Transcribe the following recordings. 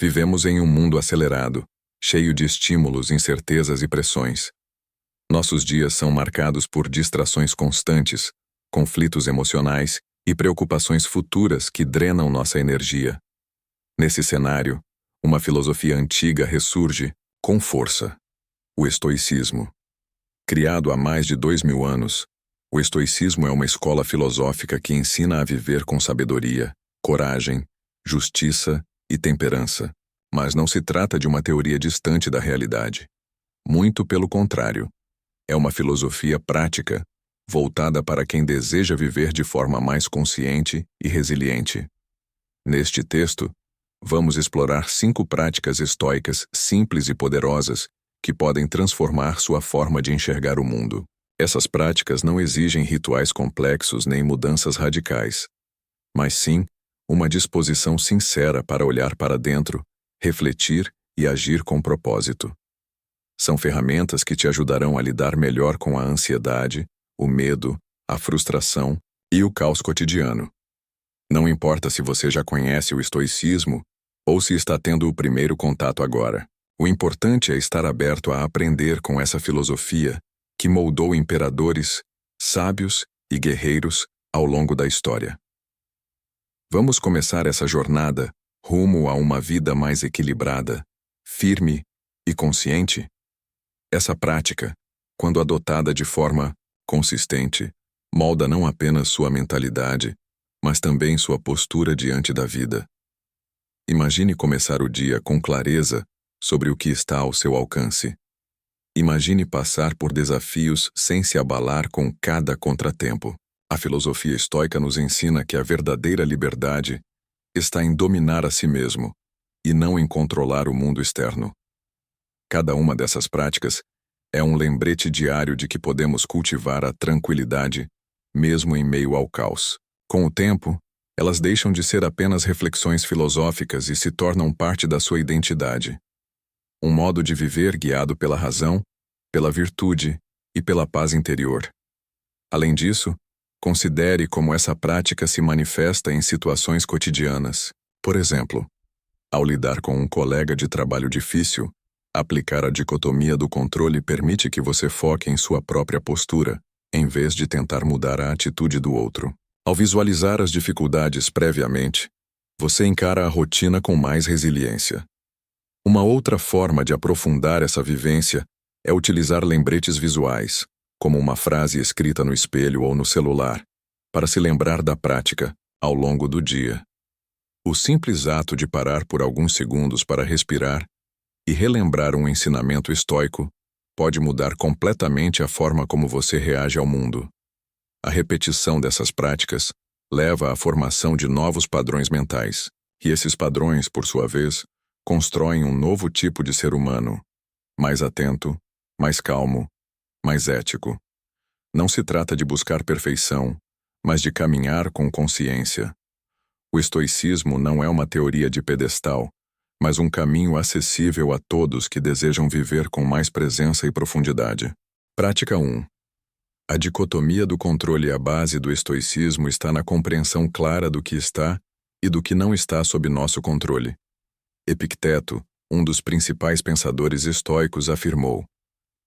Vivemos em um mundo acelerado, cheio de estímulos, incertezas e pressões. Nossos dias são marcados por distrações constantes, conflitos emocionais e preocupações futuras que drenam nossa energia. Nesse cenário, uma filosofia antiga ressurge com força: o estoicismo. Criado há mais de 2000 anos, o estoicismo é uma escola filosófica que ensina a viver com sabedoria, coragem, justiça e temperança. Mas não se trata de uma teoria distante da realidade. Muito pelo contrário. É uma filosofia prática, voltada para quem deseja viver de forma mais consciente e resiliente. Neste texto, vamos explorar 5 práticas estoicas simples e poderosas que podem transformar sua forma de enxergar o mundo. Essas práticas não exigem rituais complexos nem mudanças radicais, mas sim uma disposição sincera para olhar para dentro, refletir e agir com propósito. São ferramentas que te ajudarão a lidar melhor com a ansiedade, o medo, a frustração e o caos cotidiano. Não importa se você já conhece o estoicismo ou se está tendo o primeiro contato agora. O importante é estar aberto a aprender com essa filosofia que moldou imperadores, sábios e guerreiros ao longo da história. Vamos começar essa jornada rumo a uma vida mais equilibrada, firme e consciente? Essa prática, quando adotada de forma consistente, molda não apenas sua mentalidade, mas também sua postura diante da vida. Imagine começar o dia com clareza sobre o que está ao seu alcance. Imagine passar por desafios sem se abalar com cada contratempo. A filosofia estoica nos ensina que a verdadeira liberdade está em dominar a si mesmo e não em controlar o mundo externo. Cada uma dessas práticas é um lembrete diário de que podemos cultivar a tranquilidade, mesmo em meio ao caos. Com o tempo, elas deixam de ser apenas reflexões filosóficas e se tornam parte da sua identidade. Um modo de viver guiado pela razão, pela virtude e pela paz interior. Além disso, considere como essa prática se manifesta em situações cotidianas. Por exemplo, ao lidar com um colega de trabalho difícil, aplicar a dicotomia do controle permite que você foque em sua própria postura, em vez de tentar mudar a atitude do outro. Ao visualizar as dificuldades previamente, você encara a rotina com mais resiliência. Uma outra forma de aprofundar essa vivência é utilizar lembretes visuais, como uma frase escrita no espelho ou no celular, para se lembrar da prática ao longo do dia. O simples ato de parar por alguns segundos para respirar e relembrar um ensinamento estoico pode mudar completamente a forma como você reage ao mundo. A repetição dessas práticas leva à formação de novos padrões mentais, e esses padrões, por sua vez, constroem um novo tipo de ser humano, mais atento, mais calmo, mais ético. Não se trata de buscar perfeição, mas de caminhar com consciência. O estoicismo não é uma teoria de pedestal, mas um caminho acessível a todos que desejam viver com mais presença e profundidade. Prática 1. A dicotomia do controle à base do estoicismo está na compreensão clara do que está e do que não está sob nosso controle. Epicteto, um dos principais pensadores estoicos, afirmou: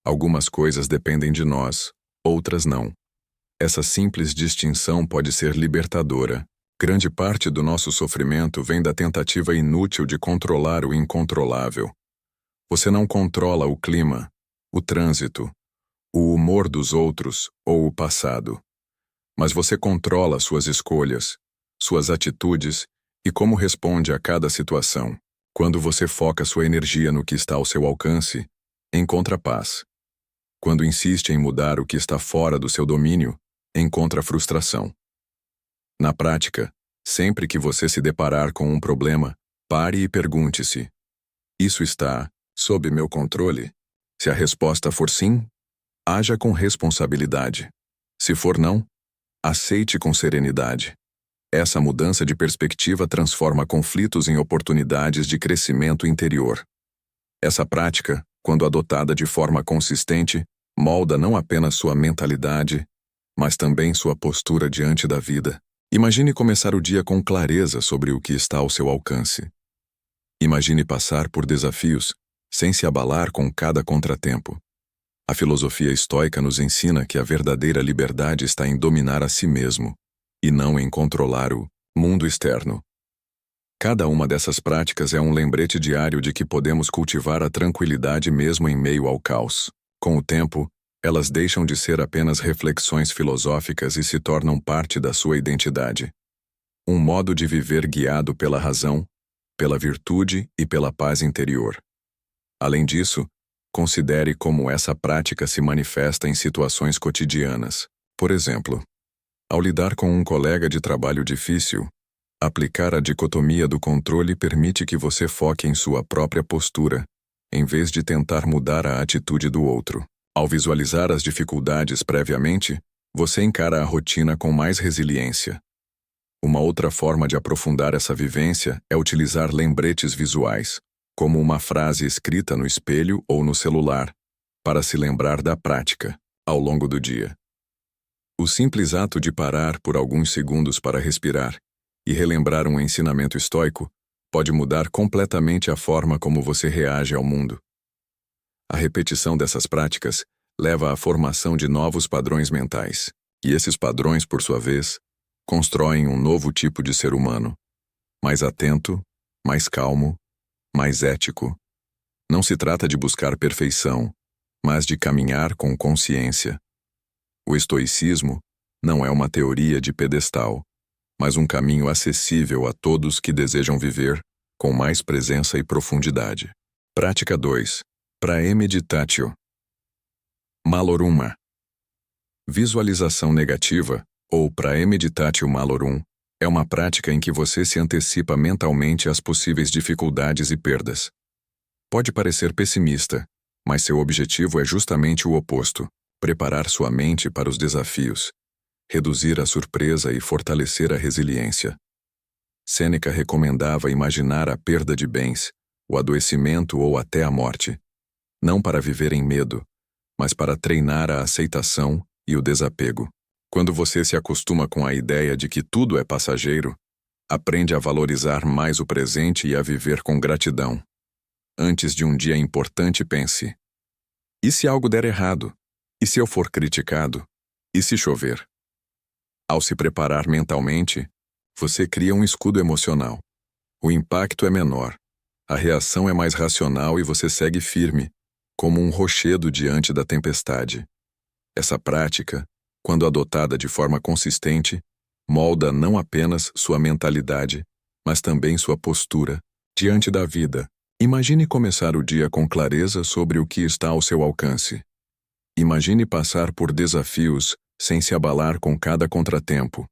algumas coisas dependem de nós, outras não. Essa simples distinção pode ser libertadora. Grande parte do nosso sofrimento vem da tentativa inútil de controlar o incontrolável. Você não controla o clima, o trânsito, o humor dos outros ou o passado. Mas você controla suas escolhas, suas atitudes e como responde a cada situação. Quando você foca sua energia no que está ao seu alcance, encontra paz. Quando insiste em mudar o que está fora do seu domínio, encontra frustração. Na prática, sempre que você se deparar com um problema, pare e pergunte-se: isso está sob meu controle? Se a resposta for sim, haja com responsabilidade. Se for não, aceite com serenidade. Essa mudança de perspectiva transforma conflitos em oportunidades de crescimento interior. Essa prática, quando adotada de forma consistente, molda não apenas sua mentalidade, mas também sua postura diante da vida. Imagine começar o dia com clareza sobre o que está ao seu alcance. Imagine passar por desafios, sem se abalar com cada contratempo. A filosofia estoica nos ensina que a verdadeira liberdade está em dominar a si mesmo, e não em controlar o mundo externo. Cada uma dessas práticas é um lembrete diário de que podemos cultivar a tranquilidade mesmo em meio ao caos. Com o tempo, elas deixam de ser apenas reflexões filosóficas e se tornam parte da sua identidade. Um modo de viver guiado pela razão, pela virtude e pela paz interior. Além disso, considere como essa prática se manifesta em situações cotidianas. Por exemplo, ao lidar com um colega de trabalho difícil, aplicar a dicotomia do controle permite que você foque em sua própria postura, em vez de tentar mudar a atitude do outro. Ao visualizar as dificuldades previamente, você encara a rotina com mais resiliência. Uma outra forma de aprofundar essa vivência é utilizar lembretes visuais, como uma frase escrita no espelho ou no celular, para se lembrar da prática, ao longo do dia. O simples ato de parar por alguns segundos para respirar e relembrar um ensinamento estoico pode mudar completamente a forma como você reage ao mundo. A repetição dessas práticas leva à formação de novos padrões mentais, e esses padrões, por sua vez, constroem um novo tipo de ser humano, mais atento, mais calmo, mais ético. Não se trata de buscar perfeição, mas de caminhar com consciência. O estoicismo não é uma teoria de pedestal, mas um caminho acessível a todos que desejam viver com mais presença e profundidade. Prática 2. Praemeditatio. Maloruma. Visualização negativa, ou praemeditatio malorum, é uma prática em que você se antecipa mentalmente às possíveis dificuldades e perdas. Pode parecer pessimista, mas seu objetivo é justamente o oposto: preparar sua mente para os desafios, reduzir a surpresa e fortalecer a resiliência. Sêneca recomendava imaginar a perda de bens, o adoecimento ou até a morte, não para viver em medo, mas para treinar a aceitação e o desapego. Quando você se acostuma com a ideia de que tudo é passageiro, aprende a valorizar mais o presente e a viver com gratidão. Antes de um dia importante, pense: e se algo der errado? E se eu for criticado? E se chover? Ao se preparar mentalmente, você cria um escudo emocional. O impacto é menor, a reação é mais racional e você segue firme, como um rochedo diante da tempestade. Essa prática, quando adotada de forma consistente, molda não apenas sua mentalidade, mas também sua postura diante da vida. Imagine começar o dia com clareza sobre o que está ao seu alcance. Imagine passar por desafios sem se abalar com cada contratempo.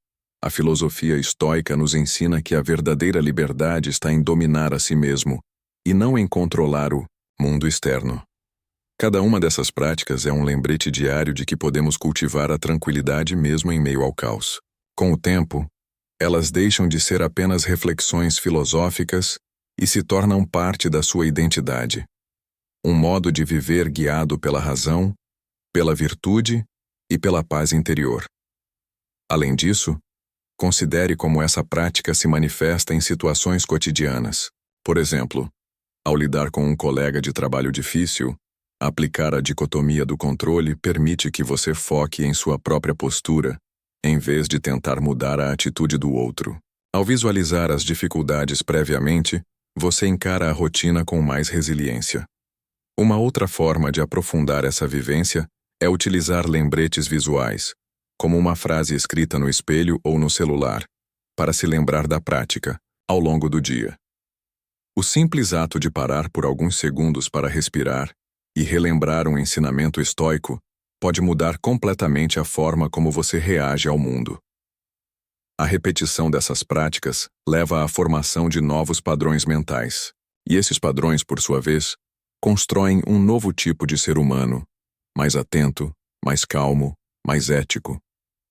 A filosofia estoica nos ensina que a verdadeira liberdade está em dominar a si mesmo, e não em controlar o mundo externo. Cada uma dessas práticas é um lembrete diário de que podemos cultivar a tranquilidade mesmo em meio ao caos. Com o tempo, elas deixam de ser apenas reflexões filosóficas e se tornam parte da sua identidade. Um modo de viver guiado pela razão, pela virtude e pela paz interior. Além disso, considere como essa prática se manifesta em situações cotidianas. Por exemplo, ao lidar com um colega de trabalho difícil, aplicar a dicotomia do controle permite que você foque em sua própria postura, em vez de tentar mudar a atitude do outro. Ao visualizar as dificuldades previamente, você encara a rotina com mais resiliência. Uma outra forma de aprofundar essa vivência é utilizar lembretes visuais, como uma frase escrita no espelho ou no celular, para se lembrar da prática, ao longo do dia. O simples ato de parar por alguns segundos para respirar e relembrar um ensinamento estoico pode mudar completamente a forma como você reage ao mundo. A repetição dessas práticas leva à formação de novos padrões mentais, e esses padrões, por sua vez, constroem um novo tipo de ser humano, mais atento, mais calmo, mais ético.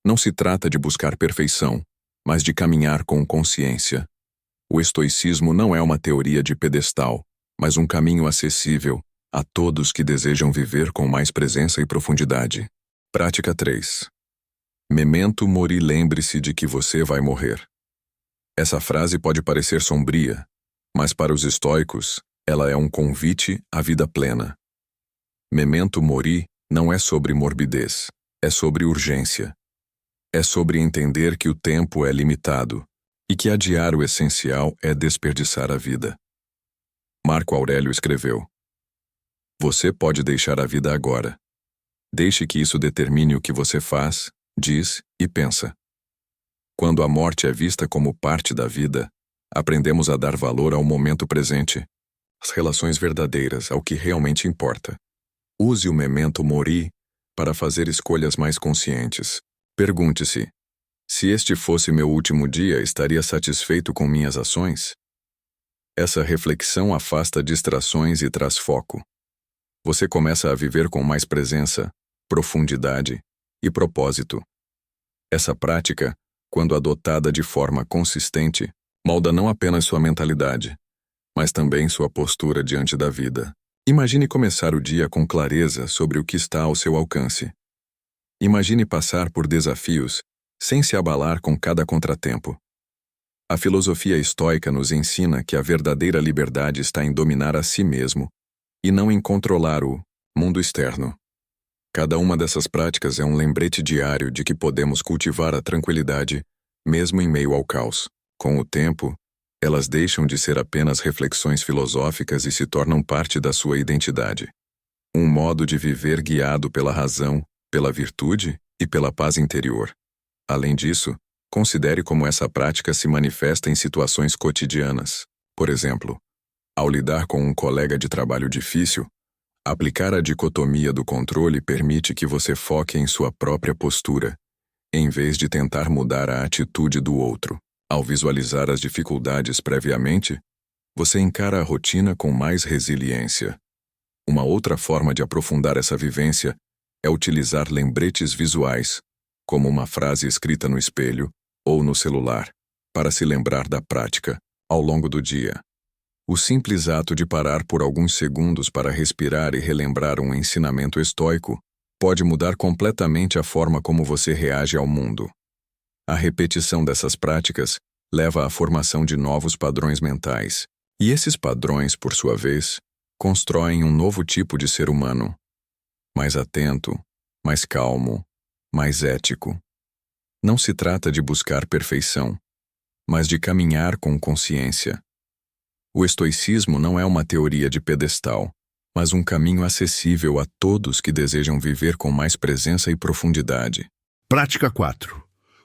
Não se trata de buscar perfeição, mas de caminhar com consciência. O estoicismo não é uma teoria de pedestal, mas um caminho acessível a todos que desejam viver com mais presença e profundidade. Prática 3. Memento mori, lembre-se de que você vai morrer. Essa frase pode parecer sombria, Mas para os estoicos, ela é um convite à vida plena. Memento mori não é sobre morbidez, é sobre urgência. É sobre entender que o tempo é limitado e que adiar o essencial é desperdiçar a vida. Marco Aurélio escreveu: Você pode deixar a vida agora. Deixe que isso determine o que você faz, diz e pensa. Quando a morte é vista como parte da vida, aprendemos a dar valor ao momento presente, às relações verdadeiras, ao que realmente importa. Use o memento mori para fazer escolhas mais conscientes. Pergunte-se: se este fosse meu último dia, estaria satisfeito com minhas ações? Essa reflexão afasta distrações e traz foco. Você começa a viver com mais presença, profundidade e propósito. Essa prática, quando adotada de forma consistente, molda não apenas sua mentalidade, mas também sua postura diante da vida. Imagine começar o dia com clareza sobre o que está ao seu alcance. Imagine passar por desafios sem se abalar com cada contratempo. A filosofia estoica nos ensina que a verdadeira liberdade está em dominar a si mesmo e não em controlar o mundo externo. Cada uma dessas práticas é um lembrete diário de que podemos cultivar a tranquilidade, mesmo em meio ao caos. Com o tempo, elas deixam de ser apenas reflexões filosóficas e se tornam parte da sua identidade. Um modo de viver guiado pela razão, pela virtude e pela paz interior. Além disso, considere como essa prática se manifesta em situações cotidianas. Por exemplo, ao lidar com um colega de trabalho difícil, aplicar a dicotomia do controle permite que você foque em sua própria postura, em vez de tentar mudar a atitude do outro. Ao visualizar as dificuldades previamente, você encara a rotina com mais resiliência. Uma outra forma de aprofundar essa vivência é utilizar lembretes visuais, como uma frase escrita no espelho ou no celular, para se lembrar da prática ao longo do dia. O simples ato de parar por alguns segundos para respirar e relembrar um ensinamento estoico pode mudar completamente a forma como você reage ao mundo. A repetição dessas práticas leva à formação de novos padrões mentais, e esses padrões, por sua vez, constroem um novo tipo de ser humano, mais atento, mais calmo, mais ético. Não se trata de buscar perfeição, mas de caminhar com consciência. O estoicismo não é uma teoria de pedestal, mas um caminho acessível a todos que desejam viver com mais presença e profundidade. Prática 4.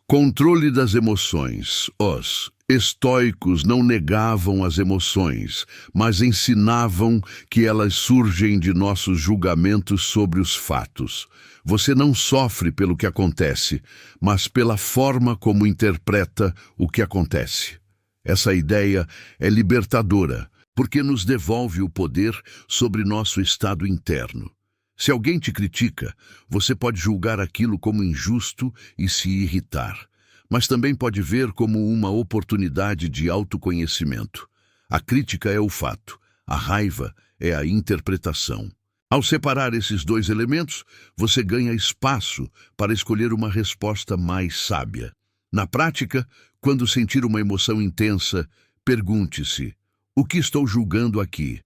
Controle das emoções. Os estoicos não negavam as emoções, mas ensinavam que elas surgem de nossos julgamentos sobre os fatos. Você não sofre pelo que acontece, mas pela forma como interpreta o que acontece. Essa ideia é libertadora, porque nos devolve o poder sobre nosso estado interno. Se alguém te critica, você pode julgar aquilo como injusto e se irritar, mas também pode ver como uma oportunidade de autoconhecimento. A crítica é o fato, a raiva é a interpretação. Ao separar esses dois elementos, você ganha espaço para escolher uma resposta mais sábia. Na prática, quando sentir uma emoção intensa, pergunte-se: o que estou julgando aqui?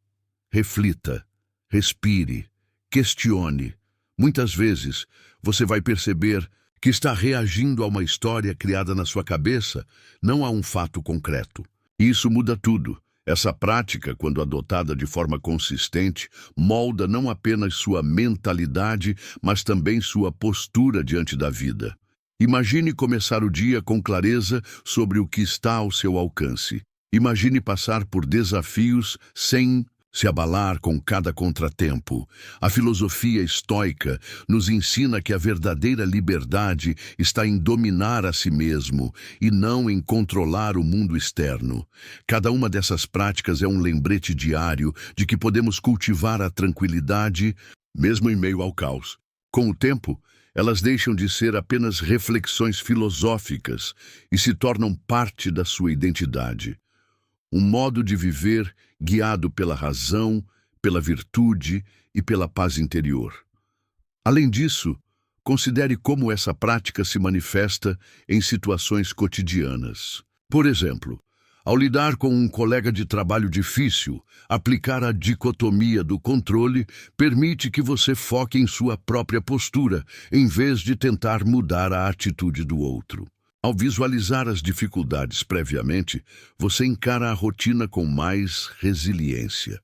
Reflita, respire, questione. Muitas vezes, você vai perceber que está reagindo a uma história criada na sua cabeça, não a um fato concreto. Isso muda tudo. Essa prática, quando adotada de forma consistente, molda não apenas sua mentalidade, mas também sua postura diante da vida. Imagine começar o dia com clareza sobre o que está ao seu alcance. Imagine passar por desafios sem se abalar com cada contratempo. A filosofia estoica nos ensina que a verdadeira liberdade está em dominar a si mesmo e não em controlar o mundo externo. Cada uma dessas práticas é um lembrete diário de que podemos cultivar a tranquilidade, mesmo em meio ao caos. Com o tempo, elas deixam de ser apenas reflexões filosóficas e se tornam parte da sua identidade. Um modo de viver guiado pela razão, pela virtude e pela paz interior. Além disso, considere como essa prática se manifesta em situações cotidianas. Por exemplo, Ao lidar com um colega de trabalho difícil, aplicar a dicotomia do controle permite que você foque em sua própria postura, em vez de tentar mudar a atitude do outro. Ao visualizar as dificuldades previamente, você encara a rotina com mais resiliência.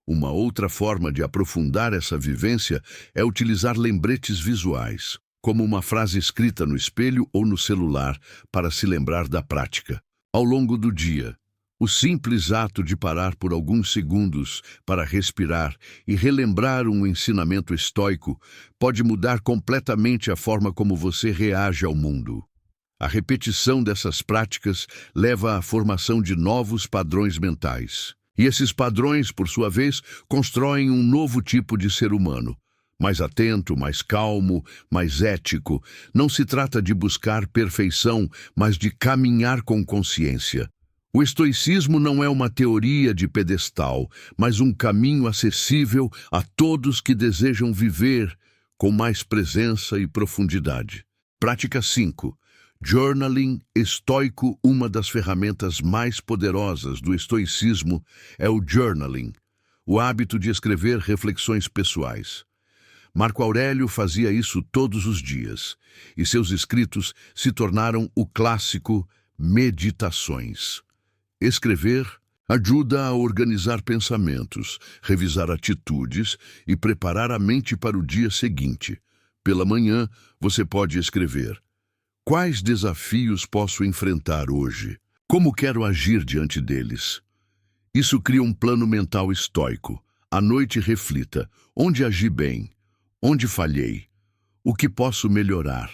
Uma outra forma de aprofundar essa vivência é utilizar lembretes visuais, como uma frase escrita no espelho ou no celular, para se lembrar da prática. Ao longo do dia, o simples ato de parar por alguns segundos para respirar e relembrar um ensinamento estoico pode mudar completamente a forma como você reage ao mundo. A repetição dessas práticas leva à formação de novos padrões mentais. E esses padrões, por sua vez, constroem um novo tipo de ser humano. Mais atento, mais calmo, mais ético. Não se trata de buscar perfeição, mas de caminhar com consciência. O estoicismo não é uma teoria de pedestal, mas um caminho acessível a todos que desejam viver com mais presença e profundidade. Prática 5. Journaling estoico. Uma das ferramentas mais poderosas do estoicismo é o journaling, o hábito de escrever reflexões pessoais. Marco Aurélio fazia isso todos os dias, e seus escritos se tornaram o clássico Meditações. Escrever ajuda a organizar pensamentos, revisar atitudes e preparar a mente para o dia seguinte. Pela manhã, você pode escrever: quais desafios posso enfrentar hoje? Como quero agir diante deles? Isso cria um plano mental estoico. À noite, reflita: onde agi bem? Onde falhei? O que posso melhorar?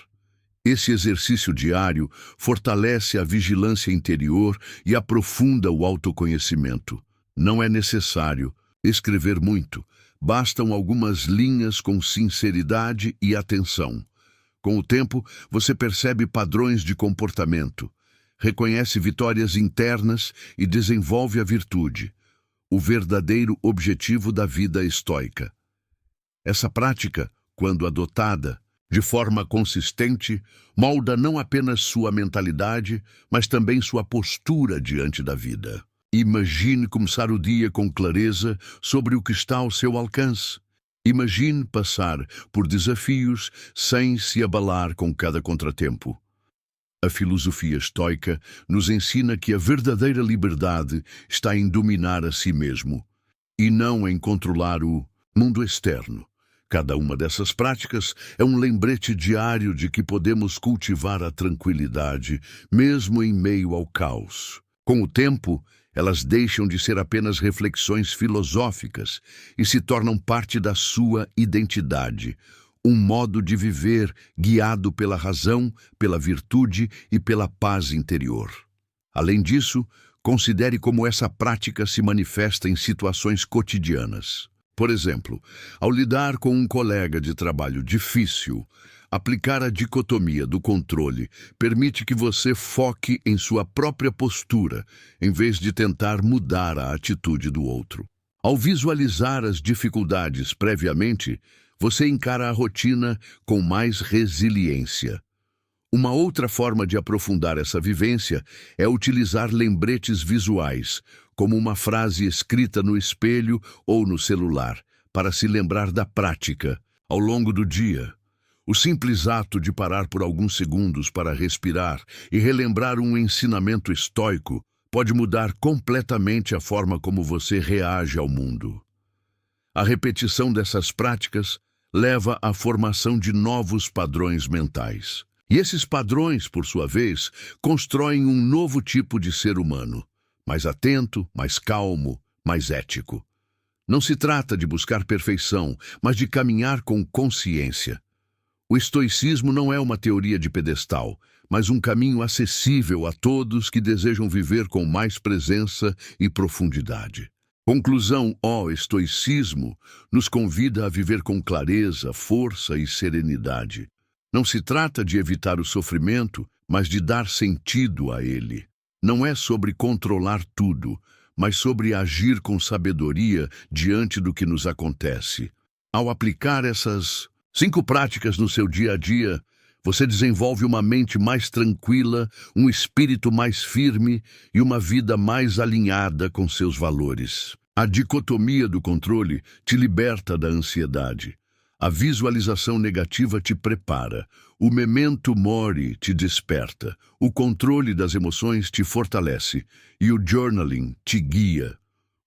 Esse exercício diário fortalece a vigilância interior e aprofunda o autoconhecimento. Não é necessário escrever muito. Bastam algumas linhas com sinceridade e atenção. Com o tempo, você percebe padrões de comportamento, reconhece vitórias internas e desenvolve a virtude, o verdadeiro objetivo da vida estoica. Essa prática, quando adotada de forma consistente, molda não apenas sua mentalidade, mas também sua postura diante da vida. Imagine começar o dia com clareza sobre o que está ao seu alcance. Imagine passar por desafios sem se abalar com cada contratempo. A filosofia estoica nos ensina que a verdadeira liberdade está em dominar a si mesmo e não em controlar o mundo externo. Cada uma dessas práticas é um lembrete diário de que podemos cultivar a tranquilidade, mesmo em meio ao caos. Com o tempo, elas deixam de ser apenas reflexões filosóficas e se tornam parte da sua identidade, um modo de viver guiado pela razão, pela virtude e pela paz interior. Além disso, considere como essa prática se manifesta em situações cotidianas. Por exemplo, ao lidar com um colega de trabalho difícil, aplicar a dicotomia do controle permite que você foque em sua própria postura, em vez de tentar mudar a atitude do outro. Ao visualizar as dificuldades previamente, você encara a rotina com mais resiliência. Uma outra forma de aprofundar essa vivência é utilizar lembretes visuais, como uma frase escrita no espelho ou no celular, para se lembrar da prática. Ao longo do dia, o simples ato de parar por alguns segundos para respirar e relembrar um ensinamento estoico pode mudar completamente a forma como você reage ao mundo. A repetição dessas práticas leva à formação de novos padrões mentais. E esses padrões, por sua vez, constroem um novo tipo de ser humano, mais atento, mais calmo, mais ético. Não se trata de buscar perfeição, mas de caminhar com consciência. O estoicismo não é uma teoria de pedestal, mas um caminho acessível a todos que desejam viver com mais presença e profundidade. Conclusão: o estoicismo nos convida a viver com clareza, força e serenidade. Não se trata de evitar o sofrimento, mas de dar sentido a ele. Não é sobre controlar tudo, mas sobre agir com sabedoria diante do que nos acontece. Ao aplicar essas 5 práticas no seu dia a dia, Você desenvolve uma mente mais tranquila, um espírito mais firme e uma vida mais alinhada com seus valores. A dicotomia do controle te liberta da ansiedade. A visualização negativa te prepara. O memento mori te desperta. O controle das emoções te fortalece. E o journaling te guia.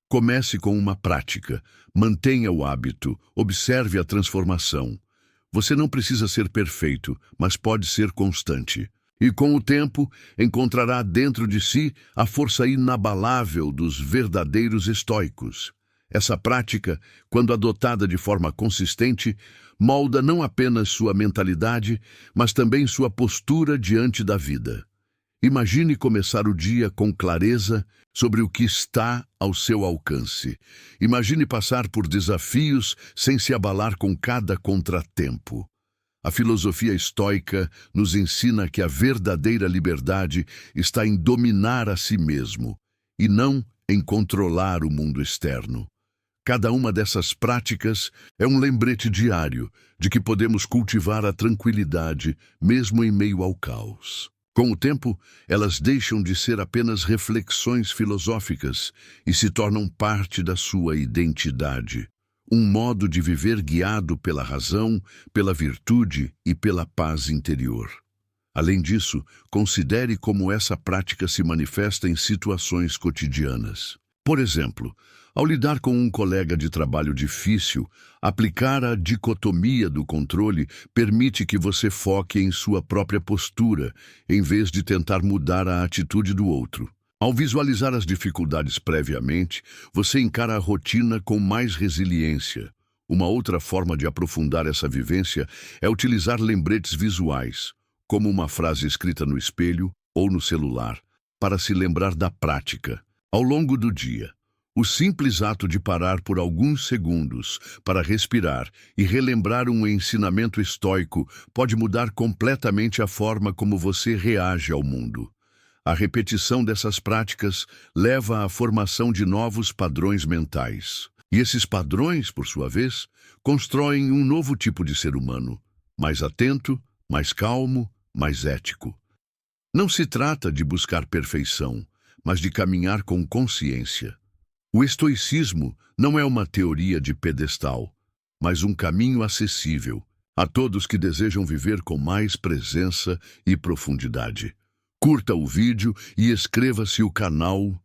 Comece com uma prática. Mantenha o hábito. Observe a transformação. Você não precisa ser perfeito, mas pode ser constante. E com o tempo, encontrará dentro de si a força inabalável dos verdadeiros estoicos. Essa prática, quando adotada de forma consistente, molda não apenas sua mentalidade, mas também sua postura diante da vida. Imagine começar o dia com clareza sobre o que está ao seu alcance. Imagine passar por desafios sem se abalar com cada contratempo. A filosofia estoica nos ensina que a verdadeira liberdade está em dominar a si mesmo e não em controlar o mundo externo. Cada uma dessas práticas é um lembrete diário de que podemos cultivar a tranquilidade mesmo em meio ao caos. Com o tempo, elas deixam de ser apenas reflexões filosóficas e se tornam parte da sua identidade. Um modo de viver guiado pela razão, pela virtude e pela paz interior. Além disso, considere como essa prática se manifesta em situações cotidianas. Por exemplo, ao lidar com um colega de trabalho difícil, aplicar a dicotomia do controle permite que você foque em sua própria postura, em vez de tentar mudar a atitude do outro. Ao visualizar as dificuldades previamente, você encara a rotina com mais resiliência. Uma outra forma de aprofundar essa vivência é utilizar lembretes visuais, como uma frase escrita no espelho ou no celular, para se lembrar da prática. Ao longo do dia, o simples ato de parar por alguns segundos para respirar e relembrar um ensinamento estoico pode mudar completamente a forma como você reage ao mundo. A repetição dessas práticas leva à formação de novos padrões mentais. E esses padrões, por sua vez, constroem um novo tipo de ser humano, mais atento, mais calmo, mais ético. Não se trata de buscar perfeição, mas de caminhar com consciência. O estoicismo não é uma teoria de pedestal, mas um caminho acessível a todos que desejam viver com mais presença e profundidade. Curta o vídeo e inscreva-se no canal